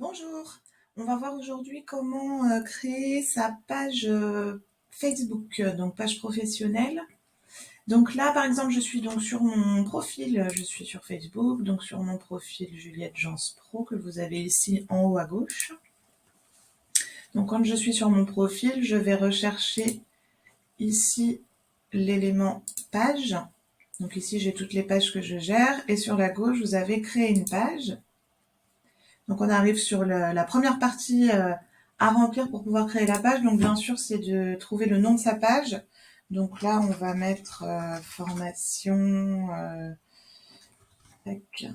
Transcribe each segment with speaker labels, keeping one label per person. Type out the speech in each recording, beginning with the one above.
Speaker 1: Bonjour, on va voir aujourd'hui comment créer sa page Facebook, donc page professionnelle. Donc là, par exemple, je suis donc sur mon profil, je suis sur Facebook, donc sur mon profil Juliette Jans Pro que vous avez ici en haut à gauche. Donc quand je suis sur mon profil, je vais rechercher ici l'élément page. Donc ici, j'ai toutes les pages que je gère et sur la gauche, vous avez créé une page. Donc on arrive sur la première partie à remplir pour pouvoir créer la page. Donc bien sûr, c'est de trouver le nom de sa page. Donc là, on va mettre formation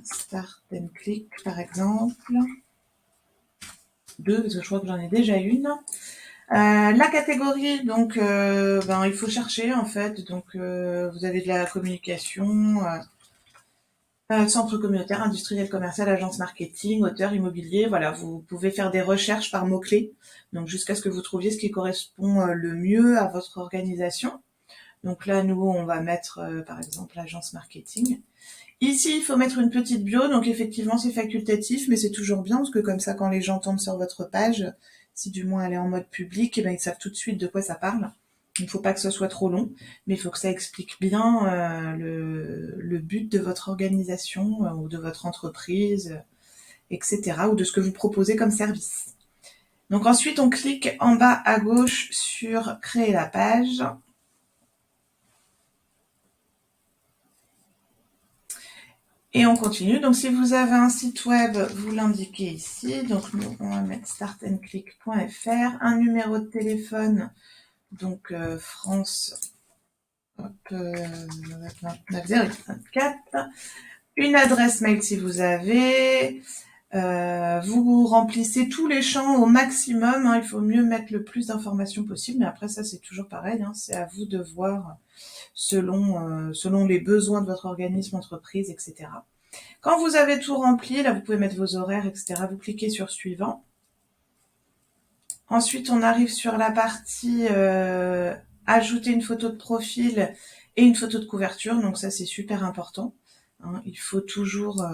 Speaker 1: Start and Click par exemple. 2, parce que je crois que j'en ai déjà une. La catégorie, donc il faut chercher en fait. Donc vous avez de la communication, centre communautaire, industriel, commercial, agence marketing, auteur immobilier. Voilà, vous pouvez faire des recherches par mots-clés, donc jusqu'à ce que vous trouviez ce qui correspond le mieux à votre organisation. Donc là, nous, on va mettre par exemple l'agence marketing. Ici, il faut mettre une petite bio, donc effectivement, c'est facultatif, mais c'est toujours bien, parce que comme ça, quand les gens tombent sur votre page, si du moins elle est en mode public, ils savent tout de suite de quoi ça parle. Il ne faut pas que ce soit trop long, mais il faut que ça explique bien le but de votre organisation ou de votre entreprise, etc., ou de ce que vous proposez comme service. Donc ensuite, on clique en bas à gauche sur « Créer la page ». Et on continue. Donc, si vous avez un site web, vous l'indiquez ici. Donc, nous, on va mettre startandclick.fr, un numéro de téléphone, donc France 29 une adresse mail si vous avez. Vous remplissez tous les champs au maximum. Il faut mieux mettre le plus d'informations possible. Mais après, ça, c'est toujours pareil. C'est à vous de voir selon les besoins de votre organisme, entreprise, etc. Quand vous avez tout rempli, là vous pouvez mettre vos horaires, etc. Vous cliquez sur suivant. Ensuite, on arrive sur la partie ajouter une photo de profil et une photo de couverture. Donc ça, c'est super important. Il faut toujours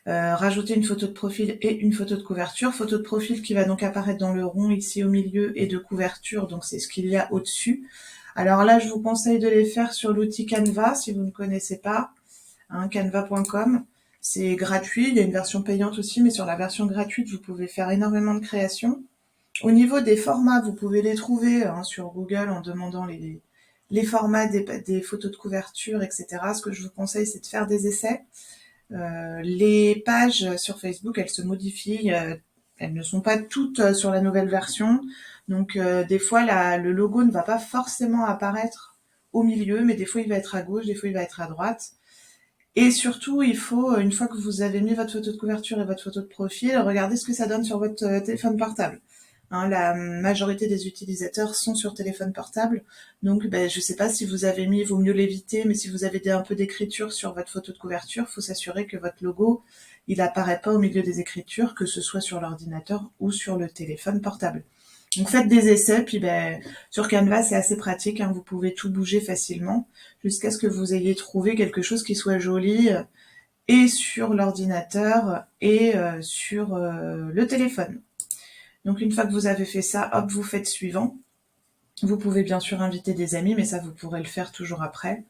Speaker 1: rajouter une photo de profil et une photo de couverture. Photo de profil qui va donc apparaître dans le rond ici au milieu et de couverture, donc c'est ce qu'il y a au-dessus. Alors là, je vous conseille de les faire sur l'outil Canva si vous ne connaissez pas. Canva.com, c'est gratuit, il y a une version payante aussi, mais sur la version gratuite, vous pouvez faire énormément de créations. Au niveau des formats, vous pouvez les trouver sur Google en demandant les formats des photos de couverture, etc. Ce que je vous conseille, c'est de faire des essais. Les pages sur Facebook, elles se modifient, elles ne sont pas toutes sur la nouvelle version, donc des fois le logo ne va pas forcément apparaître au milieu, mais des fois il va être à gauche, des fois il va être à droite. Et surtout, il faut, une fois que vous avez mis votre photo de couverture et votre photo de profil, regarder ce que ça donne sur votre téléphone portable. La majorité des utilisateurs sont sur téléphone portable, donc je ne sais pas si vous avez mis, il vaut mieux l'éviter, mais si vous avez un peu d'écriture sur votre photo de couverture, il faut s'assurer que votre logo, il n'apparaît pas au milieu des écritures, que ce soit sur l'ordinateur ou sur le téléphone portable. Donc faites des essais, puis sur Canva c'est assez pratique, vous pouvez tout bouger facilement jusqu'à ce que vous ayez trouvé quelque chose qui soit joli et sur l'ordinateur et sur le téléphone. Donc une fois que vous avez fait ça, hop, vous faites suivant. Vous pouvez bien sûr inviter des amis, mais ça vous pourrez le faire toujours après.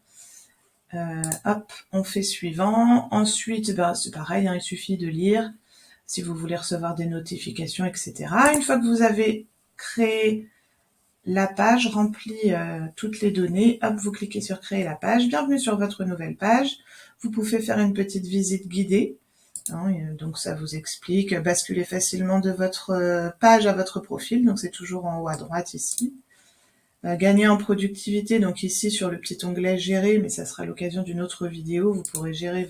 Speaker 1: Hop, on fait suivant. Ensuite, c'est pareil, il suffit de lire si vous voulez recevoir des notifications, etc. Une fois que vous avez créé la page, remplit toutes les données, hop, vous cliquez sur créer la page, bienvenue sur votre nouvelle page. Vous pouvez faire une petite visite guidée, donc ça vous explique, basculer facilement de votre page à votre profil, donc c'est toujours en haut à droite ici. Gagner en productivité, donc ici sur le petit onglet gérer, mais ça sera l'occasion d'une autre vidéo, vous pourrez gérer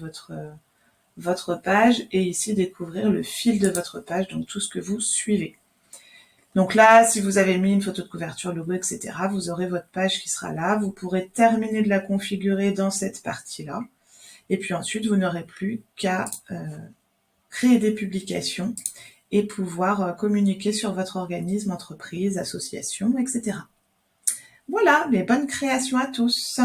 Speaker 1: votre page et ici découvrir le fil de votre page, donc tout ce que vous suivez. Donc là, si vous avez mis une photo de couverture, logo, etc., vous aurez votre page qui sera là. Vous pourrez terminer de la configurer dans cette partie-là. Et puis ensuite, vous n'aurez plus qu'à créer des publications et pouvoir communiquer sur votre organisme, entreprise, association, etc. Voilà, mais bonne création à tous.